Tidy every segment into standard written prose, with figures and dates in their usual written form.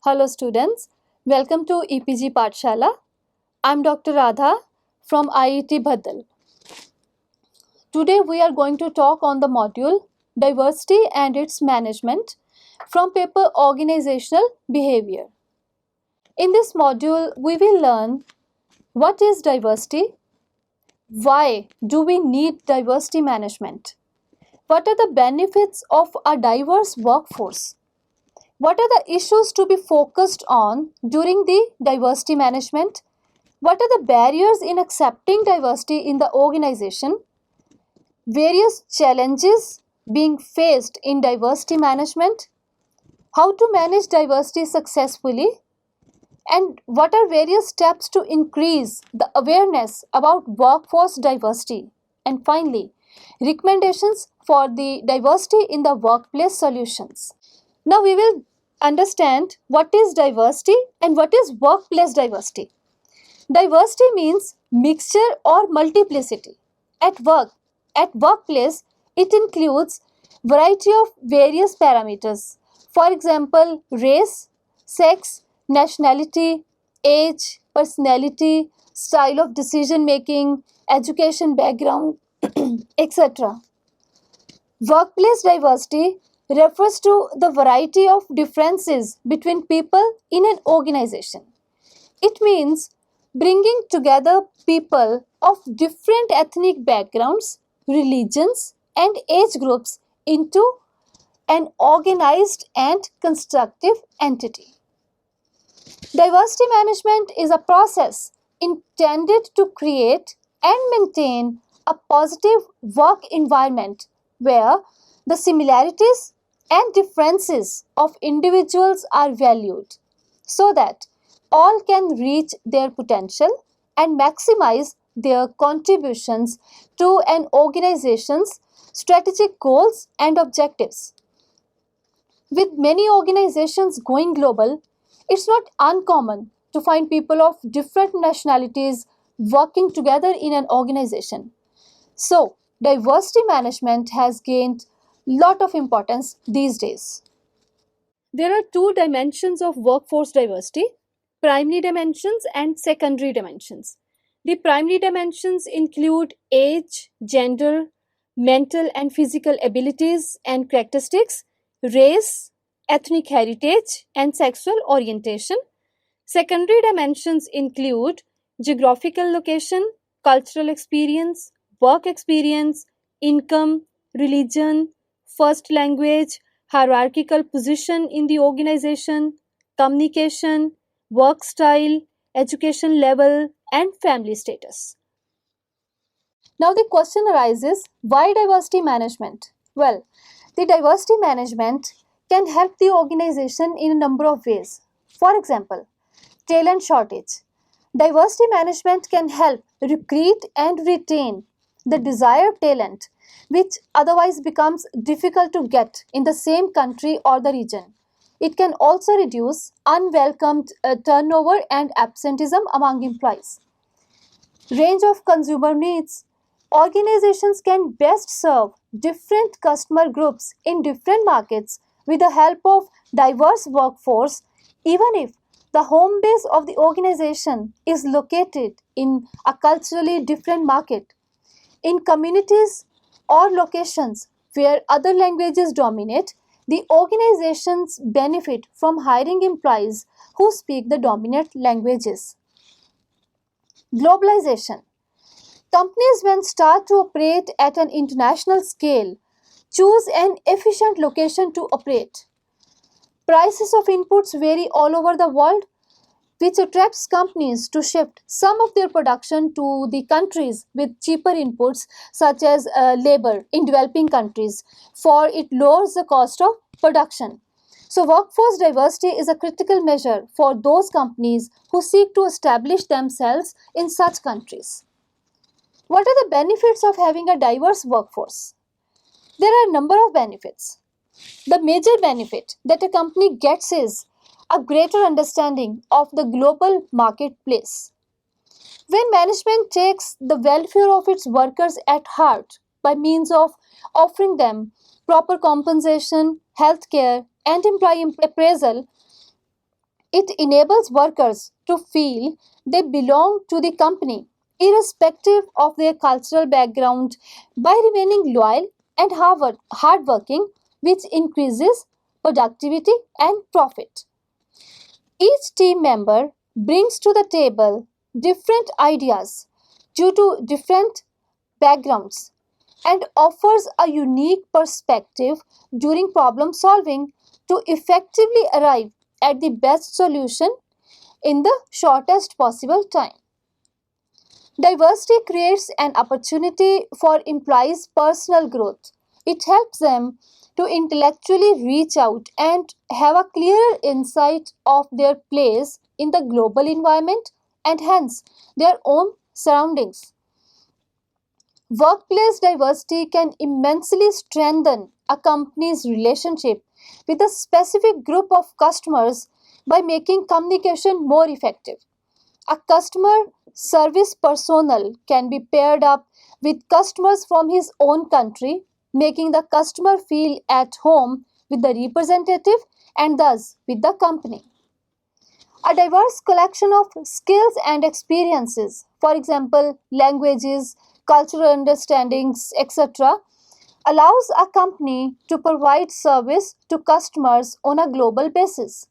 Hello students, welcome to EPG Pathshala. I'm Dr. Radha from IIT Bhaddal. Today we are going to talk on the module Diversity and its Management from paper Organizational Behavior. In this module we will learn what is diversity, why do we need diversity management, what are the benefits of a diverse workforce, what are the issues to be focused on during the diversity management? What are the barriers in accepting diversity in the organization? Various challenges being faced in diversity management? How to manage diversity successfully? And what are various steps to increase the awareness about workforce diversity? And finally, recommendations for the diversity in the workplace solutions. Now we will understand what is diversity and what is workplace diversity. Diversity means mixture or multiplicity. At workplace, it includes variety of various parameters. For example, race, sex, nationality, age, personality, style of decision making, education background, etc. Workplace diversity refers to the variety of differences between people in an organization. It means bringing together people of different ethnic backgrounds, religions, and age groups into an organized and constructive entity. Diversity management is a process intended to create and maintain a positive work environment where the similarities and differences of individuals are valued so that all can reach their potential and maximize their contributions to an organization's strategic goals and objectives. With many organizations going global, it's not uncommon to find people of different nationalities working together in an organization. So, diversity management has gained lot of importance these days. There are two dimensions of workforce diversity: primary dimensions and secondary dimensions. The primary dimensions include age, gender, mental and physical abilities and characteristics, race, ethnic heritage, and sexual orientation. Secondary dimensions include geographical location, cultural experience, work experience, income, religion, first language, hierarchical position in the organization, communication, work style, education level, and family status. Now the question arises, why diversity management? Well, the diversity management can help the organization in a number of ways. For example, talent shortage. Diversity management can help recruit and retain the desired talent which otherwise becomes difficult to get in the same country or the region. It can also reduce unwelcomed turnover and absenteeism among employees. Range of consumer needs. Organizations can best serve different customer groups in different markets with the help of diverse workforce, even if the home base of the organization is located in a culturally different market. In communities or locations where other languages dominate, the organizations benefit from hiring employees who speak the dominant languages. Globalization. Companies, when start to operate at an international scale, choose an efficient location to operate. Prices of inputs vary all over the world, which attracts companies to shift some of their production to the countries with cheaper inputs, such as labor in developing countries, for it lowers the cost of production. So, workforce diversity is a critical measure for those companies who seek to establish themselves in such countries. What are the benefits of having a diverse workforce? There are a number of benefits. The major benefit that a company gets is a greater understanding of the global marketplace. When management takes the welfare of its workers at heart by means of offering them proper compensation, health care, and employee appraisal, It enables workers to feel they belong to the company, irrespective of their cultural background, by remaining loyal and hardworking, which increases productivity and profit. Each team member brings to the table different ideas due to different backgrounds and offers a unique perspective during problem solving to effectively arrive at the best solution in the shortest possible time. Diversity creates an opportunity for employees' personal growth. It helps them to intellectually reach out and have a clearer insight of their place in the global environment and hence their own surroundings. Workplace diversity can immensely strengthen a company's relationship with a specific group of customers by making communication more effective. A customer service personnel can be paired up with customers from his own country, making the customer feel at home with the representative and thus with the company. A diverse collection of skills and experiences, for example, languages, cultural understandings, etc., allows a company to provide service to customers on a global basis.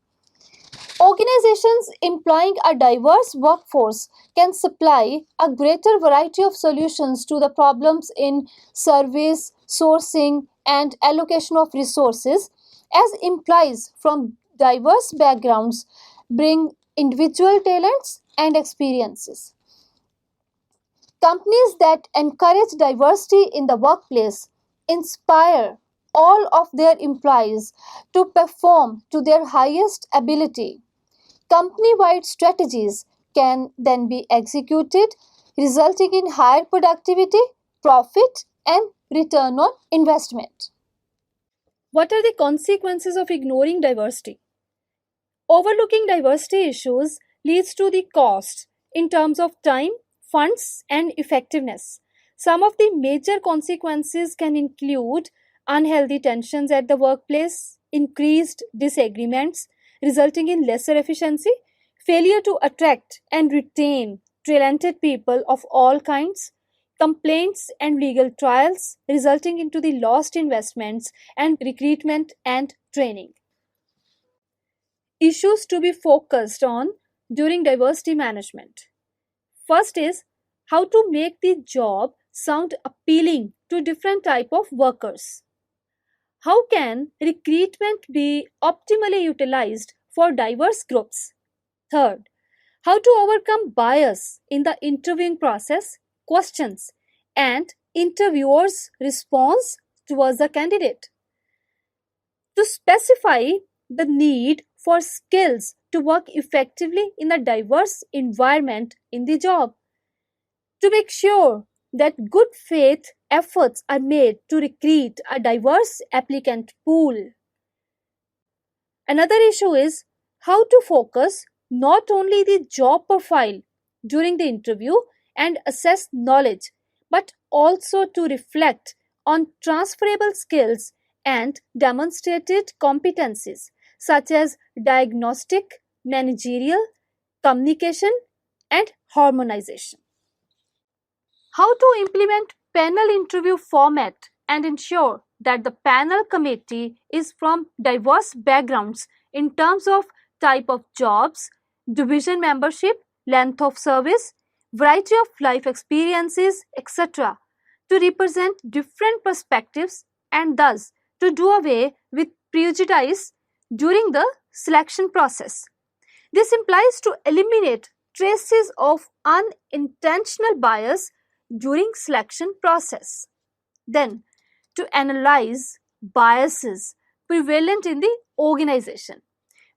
Organizations employing a diverse workforce can supply a greater variety of solutions to the problems in service, sourcing, and allocation of resources, as employees from diverse backgrounds bring individual talents and experiences. Companies that encourage diversity in the workplace inspire all of their employees to perform to their highest ability. Company wide strategies can then be executed, resulting in higher productivity, profit, and return on investment. What are the consequences of ignoring diversity? Overlooking diversity issues leads to the cost in terms of time, funds, and effectiveness. Some of the major consequences can include unhealthy tensions at the workplace, increased disagreements resulting in lesser efficiency, failure to attract and retain talented people of all kinds, complaints and legal trials resulting into the lost investments and recruitment and training. Issues to be focused on during diversity management. First is how to make the job sound appealing to different type of workers. How can recruitment be optimally utilized for diverse groups? Third, how to overcome bias in the interviewing process, questions, and interviewers' response towards the candidate. To specify the need for skills to work effectively in a diverse environment in the job. To make sure that good faith efforts are made to recruit a diverse applicant pool. Another issue is how to focus not only the job profile during the interview and assess knowledge, but also to reflect on transferable skills and demonstrated competencies such as diagnostic, managerial, communication, and harmonization. How to implement panel interview format and ensure that the panel committee is from diverse backgrounds in terms of type of jobs, division membership, length of service, variety of life experiences, etc., to represent different perspectives and thus to do away with prejudice during the selection process. This implies to eliminate traces of unintentional bias during selection process. Then, to analyze biases prevalent in the organization.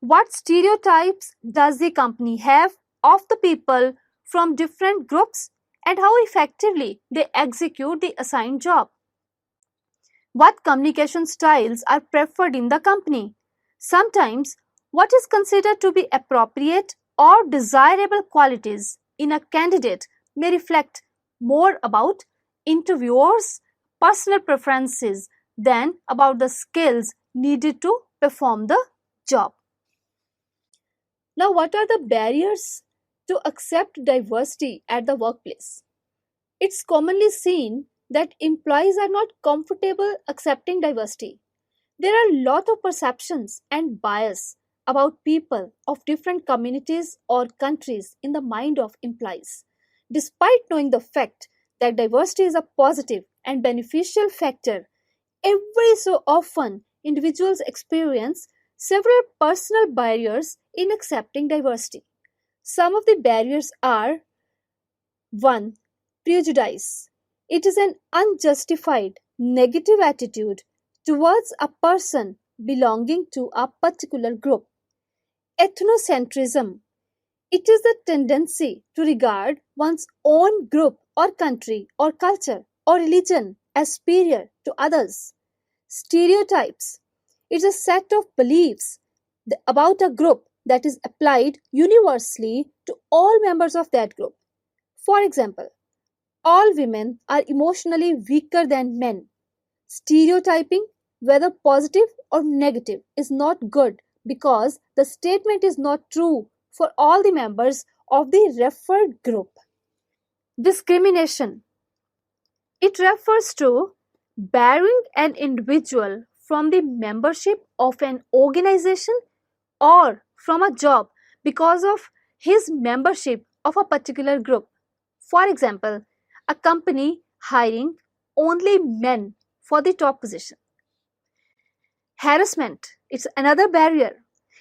What stereotypes does the company have of the people from different groups and how effectively they execute the assigned job? What communication styles are preferred in the company? Sometimes, what is considered to be appropriate or desirable qualities in a candidate may reflect more about interviewers' personal preferences than about the skills needed to perform the job. Now, what are the barriers to accept diversity at the workplace? It's commonly seen that employees are not comfortable accepting diversity. There are a lot of perceptions and bias about people of different communities or countries in the mind of employees. Despite knowing the fact that diversity is a positive and beneficial factor, every so often individuals experience several personal barriers in accepting diversity. Some of the barriers are: 1. Prejudice. It is an unjustified negative attitude towards a person belonging to a particular group. Ethnocentrism. It is the tendency to regard one's own group or country or culture or religion as superior to others. Stereotypes. It's a set of beliefs about a group that is applied universally to all members of that group. For example, all women are emotionally weaker than men. Stereotyping, whether positive or negative, is not good because the statement is not true for all the members of the referred group. Discrimination. It refers to barring an individual from the membership of an organization or from a job because of his membership of a particular group. For example, a company hiring only men for the top position. Harassment, it's another barrier.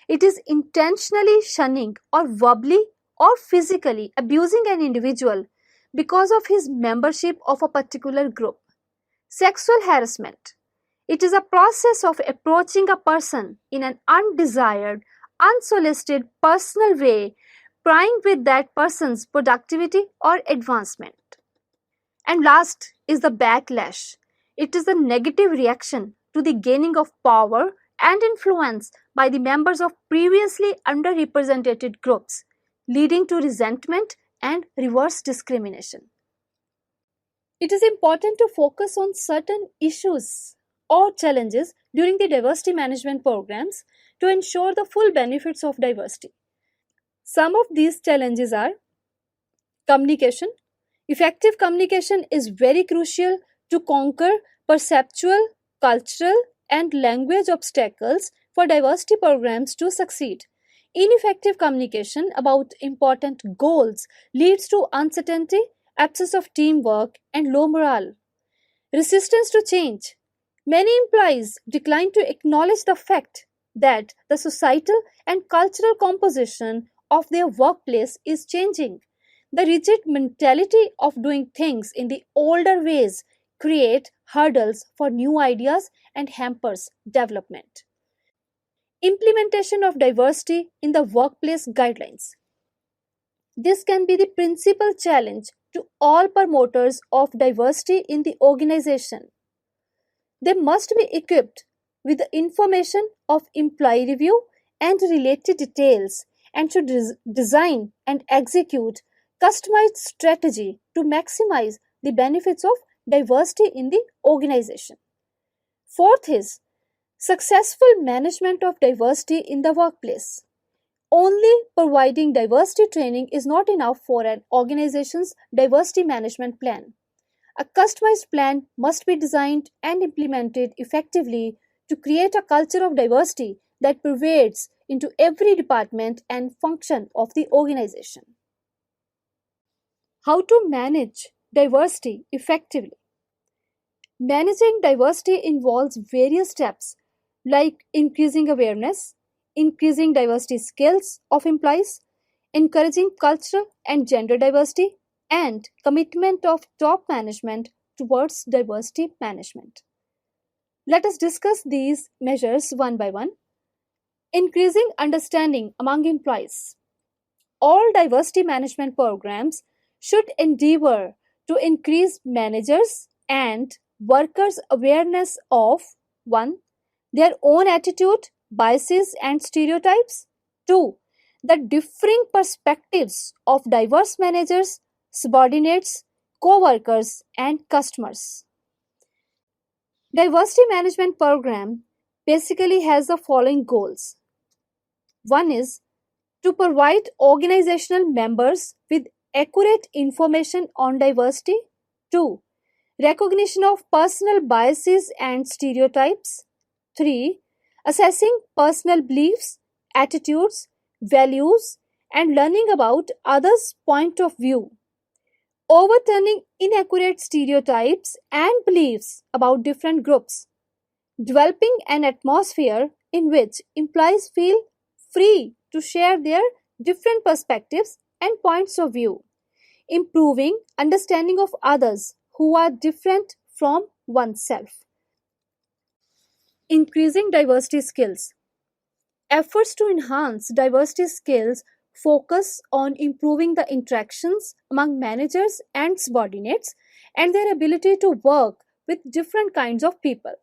It is intentionally shunning or verbally or physically abusing an individual because of his membership of a particular group. Sexual harassment. It is a process of approaching a person in an undesired, unsolicited, personal way, prying with that person's productivity or advancement. And last is the backlash. It is the negative reaction to the gaining of power and influence by the members of previously underrepresented groups, leading to resentment and reverse discrimination. It is important to focus on certain issues or challenges during the diversity management programs to ensure the full benefits of diversity. Some of these challenges are: communication. Effective communication is very crucial to conquer perceptual, cultural, and language obstacles for diversity programs to succeed. Ineffective communication about important goals leads to uncertainty, absence of teamwork, and low morale. Resistance to change. Many employees decline to acknowledge the fact that the societal and cultural composition of their workplace is changing. The rigid mentality of doing things in the older ways create hurdles for new ideas and hampers development. Implementation of diversity in the workplace guidelines. This can be the principal challenge to all promoters of diversity in the organization. They must be equipped with the information of employee review and related details and should design and execute customized strategy to maximize the benefits of diversity in the organization. Fourth is successful management of diversity in the workplace. Only providing diversity training is not enough for an organization's diversity management plan. A customized plan must be designed and implemented effectively to create a culture of diversity that pervades into every department and function of the organization. How to manage diversity effectively? Managing diversity involves various steps like increasing awareness, increasing diversity skills of employees, encouraging cultural and gender diversity, and commitment of top management towards diversity management. Let us discuss these measures one by one. Increasing understanding among employees. All diversity management programs should endeavor to increase managers and workers' awareness of: 1. Their own attitude, biases, and stereotypes; 2. The differing perspectives of diverse managers, subordinates, co workers, and customers. Diversity management program basically has the following goals. One is To provide organizational members with accurate information on diversity. 2. Recognition of personal biases and stereotypes. 3. Assessing personal beliefs, attitudes, values, and learning about others' point of view. Overturning inaccurate stereotypes and beliefs about different groups. Developing an atmosphere in which employees feel free to share their different perspectives and points of view. Improving understanding of others who are different from oneself. Increasing diversity skills. Efforts to enhance diversity skills focus on improving the interactions among managers and subordinates and their ability to work with different kinds of people.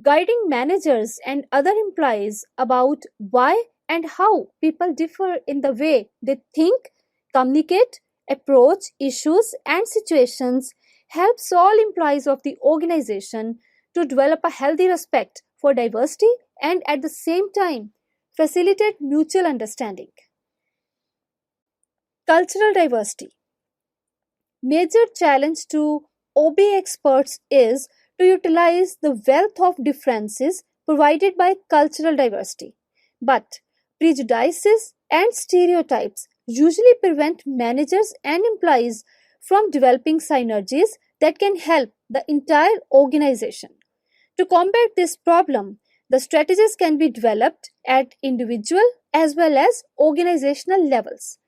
Guiding managers and other employees about why and how people differ in the way they think, communicate, approach issues and situations helps all employees of the organization to develop a healthy respect for diversity and at the same time facilitate mutual understanding. Cultural diversity. Major challenge to OB experts is to utilize the wealth of differences provided by cultural diversity. But prejudices and stereotypes usually prevent managers and employees from developing synergies that can help the entire organization. To combat this problem, the strategies can be developed at individual as well as organizational levels.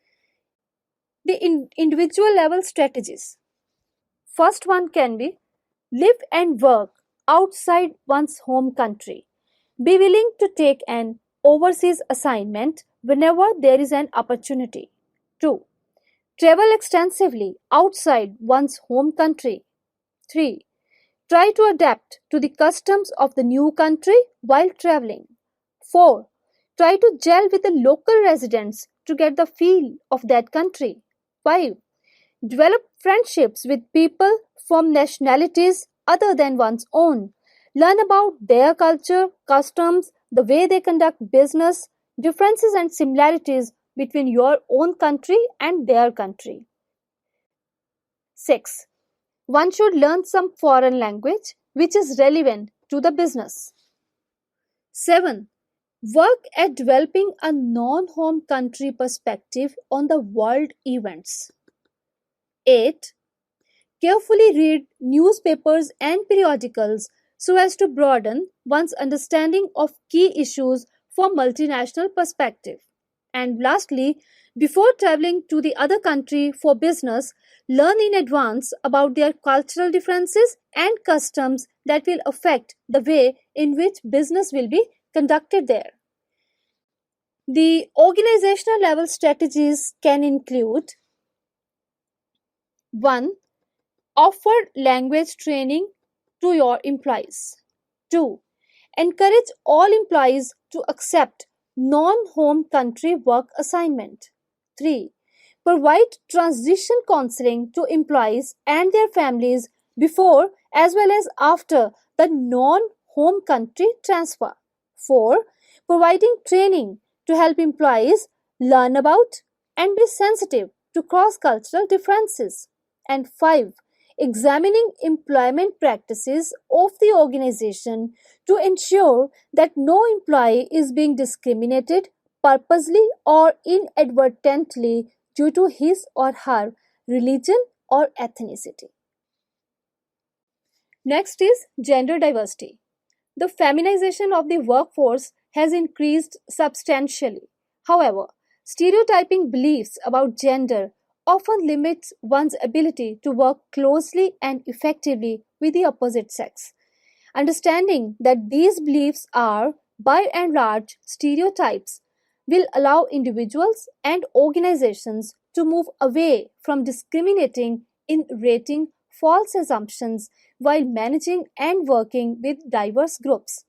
The individual level strategies. First one can be live and work outside one's home country. Be willing to take an overseas assignment whenever there is an opportunity. 2. Travel extensively outside one's home country. 3. Try to adapt to the customs of the new country while traveling. 4. Try to gel with the local residents to get the feel of that country. 5. Develop friendships with people from nationalities other than one's own. Learn about their culture, customs, the way they conduct business, differences and similarities between your own country and their country. 6. One should learn some foreign language which is relevant to the business. 7. Work at developing a non-home country perspective on the world events. 8. Carefully read newspapers and periodicals so as to broaden one's understanding of key issues from multinational perspective. And lastly, before traveling to the other country for business, learn in advance about their cultural differences and customs that will affect the way in which business will be conducted there. The organizational level strategies can include 1. Offer language training to your employees. 2. Encourage all employees to accept non-home country work assignment. 3. Provide transition counseling to employees and their families before as well as after the non-home country transfer. 4. Providing training to help employees learn about and be sensitive to cross-cultural differences. And 5. Examining employment practices of the organization to ensure that no employee is being discriminated purposely or inadvertently due to his or her religion or ethnicity. Next is gender diversity. The feminization of the workforce has increased substantially. However, stereotyping beliefs about gender often limits one's ability to work closely and effectively with the opposite sex. Understanding that these beliefs are, by and large, stereotypes will allow individuals and organizations to move away from discriminating in rating false assumptions while managing and working with diverse groups.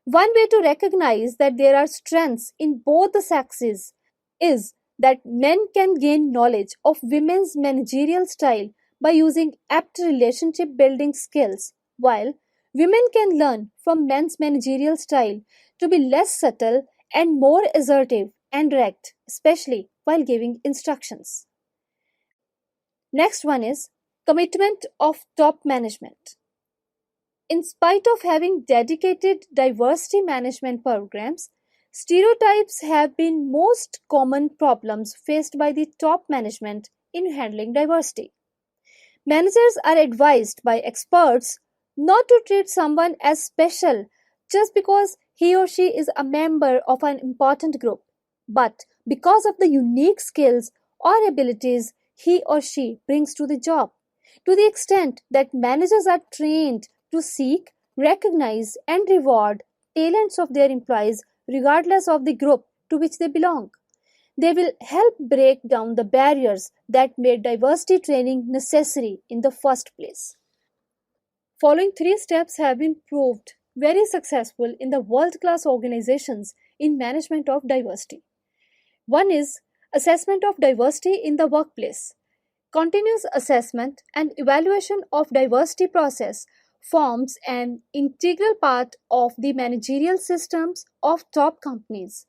One way to recognize that there are strengths in both the sexes is that men can gain knowledge of women's managerial style by using apt relationship building skills, while women can learn from men's managerial style to be less subtle and more assertive and direct, especially while giving instructions. Next one is commitment of top management. In spite of having dedicated diversity management programs, stereotypes have been most common problems faced by the top management in handling diversity. Managers are advised by experts not to treat someone as special just because he or she is a member of an important group, but because of the unique skills or abilities he or she brings to the job. To the extent that managers are trained to seek, recognize, and reward talents of their employees regardless of the group to which they belong. They will help break down the barriers that made diversity training necessary in the first place. Following three steps have been proved very successful in the world class organizations in management of diversity. One is assessment of diversity in the workplace. Continuous assessment and evaluation of diversity process forms an integral part of the managerial systems of top companies.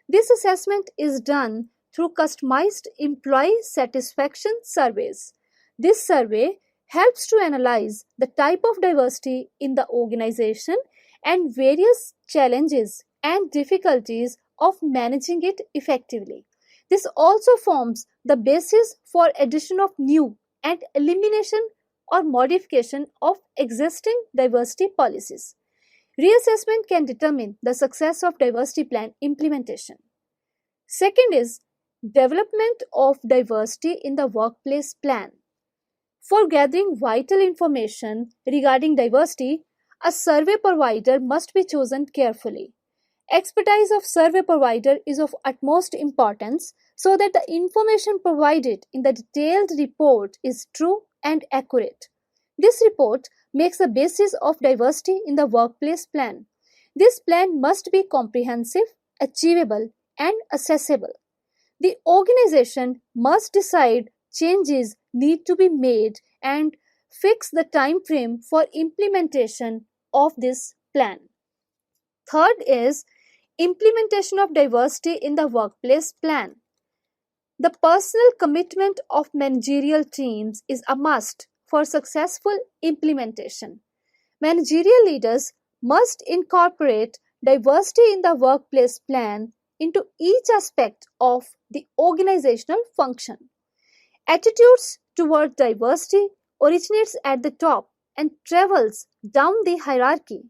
This assessment is done through customized employee satisfaction surveys. This survey helps to analyze the type of diversity in the organization and various challenges and difficulties of managing it effectively. This also forms the basis for addition of new and elimination or modification of existing diversity policies. Reassessment can determine the success of diversity plan implementation. Second is development of diversity in the workplace plan. For gathering vital information regarding diversity, a survey provider must be chosen carefully. Expertise of survey provider is of utmost importance so that the information provided in the detailed report is true and accurate. This report makes the basis of diversity in the workplace plan. This plan must be comprehensive, achievable, and accessible. The organization must decide changes need to be made and fix the time frame for implementation of this plan. Third is implementation of diversity in the workplace plan. The personal commitment of managerial teams is a must for successful implementation. Managerial leaders must incorporate diversity in the workplace plan into each aspect of the organizational function. Attitudes toward diversity originates at the top and travels down the hierarchy.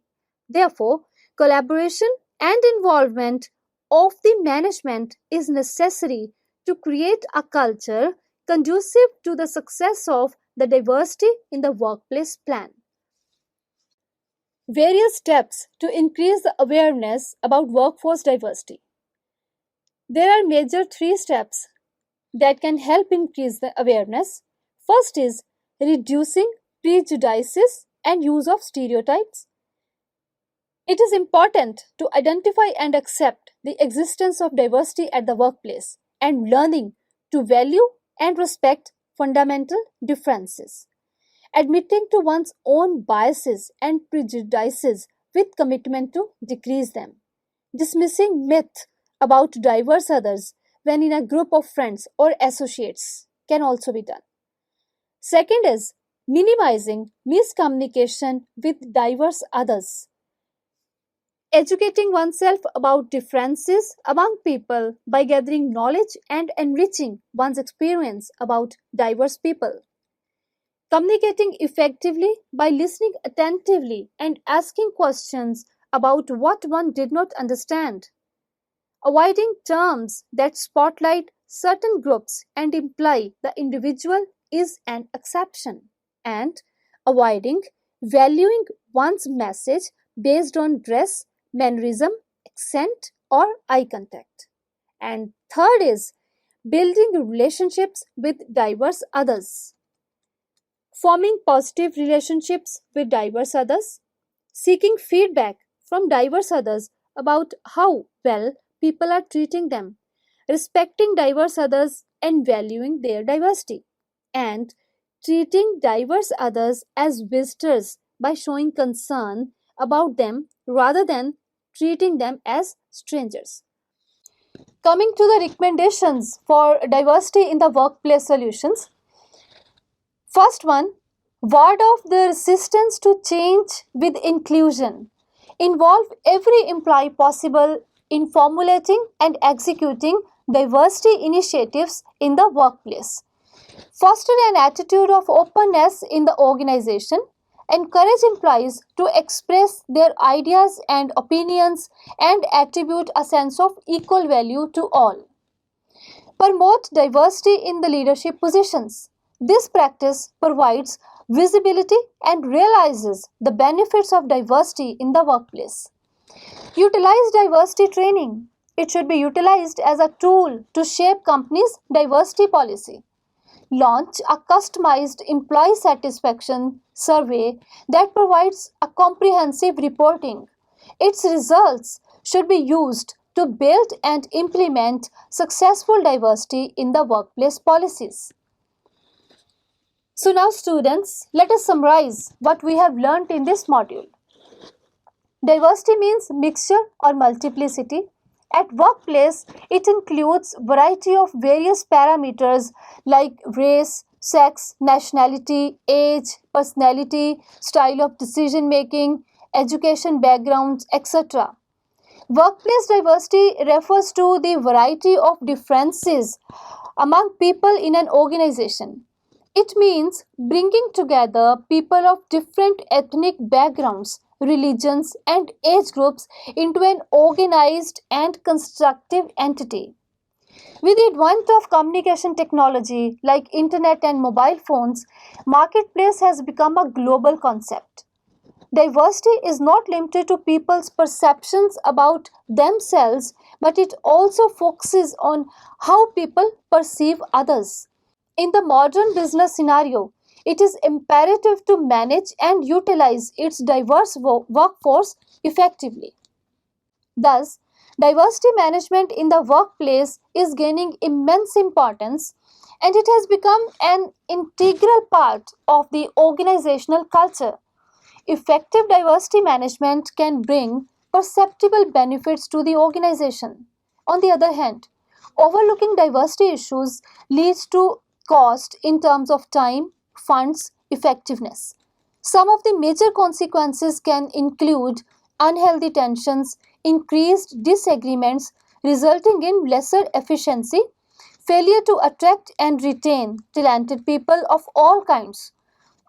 Therefore, collaboration and involvement of the management is necessary to create a culture conducive to the success of the diversity in the workplace plan. Various steps to increase the awareness about workforce diversity. There are major three steps that can help increase the awareness. First is reducing prejudices and use of stereotypes. It is important to identify and accept the existence of diversity at the workplace and learning to value and respect fundamental differences. Admitting to one's own biases and prejudices with commitment to decrease them. Dismissing myth about diverse others when in a group of friends or associates can also be done. Second is minimizing miscommunication with diverse others. Educating oneself about differences among people by gathering knowledge and enriching one's experience about diverse people. Communicating effectively by listening attentively and asking questions about what one did not understand. Avoiding terms that spotlight certain groups and imply the individual is an exception. And avoiding valuing one's message based on dress, mannerism, accent, or eye contact. And third is building relationships with diverse others. Forming positive relationships with diverse others. Seeking feedback from diverse others about how well people are treating them. Respecting diverse others and valuing their diversity. And treating diverse others as visitors by showing concern about them rather than treating them as strangers. Coming to the recommendations for diversity in the workplace solutions. First one, ward off the resistance to change with inclusion. Involve every employee possible in formulating and executing diversity initiatives in the workplace. Foster an attitude of openness in the organization. Encourage employees to express their ideas and opinions and attribute a sense of equal value to all. Promote diversity in the leadership positions. This practice provides visibility and realizes the benefits of diversity in the workplace. Utilize diversity training. It should be utilized as a tool to shape companies' diversity policy. Launch a customized employee satisfaction survey that provides a comprehensive reporting. Its results should be used to build and implement successful diversity in the workplace policies. So now students, let us summarize what we have learnt in this module. Diversity means mixture or multiplicity. At workplace, it includes variety of various parameters like race, sex, nationality, age, personality, style of decision making, education backgrounds, etc. Workplace diversity refers to the variety of differences among people in an organization. It means bringing together people of different ethnic backgrounds, religions, and age groups into an organized and constructive entity. With the advent of communication technology like internet and mobile phones, marketplace has become a global concept. Diversity is not limited to people's perceptions about themselves, but it also focuses on how people perceive others. In the modern business scenario, it is imperative to manage and utilize its diverse workforce effectively. Thus, diversity management in the workplace is gaining immense importance and it has become an integral part of the organizational culture. Effective diversity management can bring perceptible benefits to the organization. On the other hand, overlooking diversity issues leads to cost in terms of time, funds, effectiveness. Some of the major consequences can include unhealthy tensions, increased disagreements resulting in lesser efficiency, failure to attract and retain talented people of all kinds,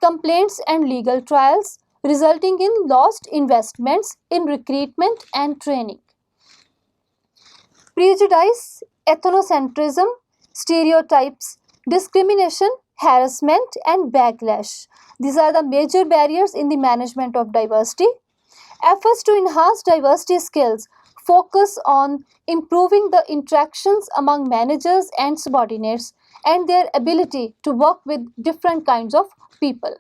complaints and legal trials, resulting in lost investments in recruitment and training. Prejudice, ethnocentrism, stereotypes, discrimination, harassment, and backlash. These are the major barriers in the management of diversity. Efforts to enhance diversity skills focus on improving the interactions among managers and subordinates and their ability to work with different kinds of people.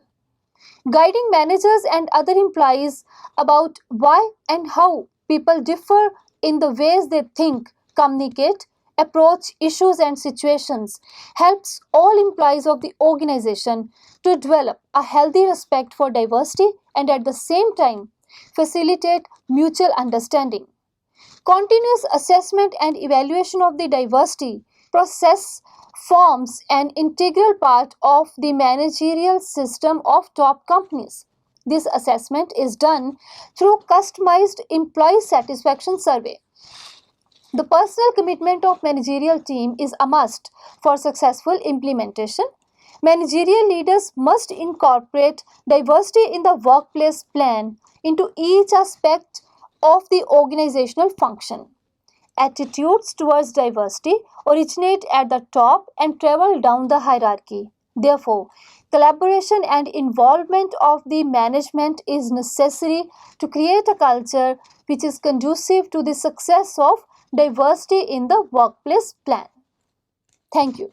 Guiding managers and other employees about why and how people differ in the ways they think, communicate, approach issues and situations helps all employees of the organization to develop a healthy respect for diversity and at the same time facilitate mutual understanding. Continuous assessment and evaluation of the diversity process forms an integral part of the managerial system of top companies. This assessment is done through customized employee satisfaction survey. The personal commitment of managerial team is a must for successful implementation. Managerial leaders must incorporate diversity in the workplace plan into each aspect of the organizational function. Attitudes towards diversity originate at the top and travel down the hierarchy. Therefore, collaboration and involvement of the management is necessary to create a culture which is conducive to the success of diversity in the workplace plan. Thank you.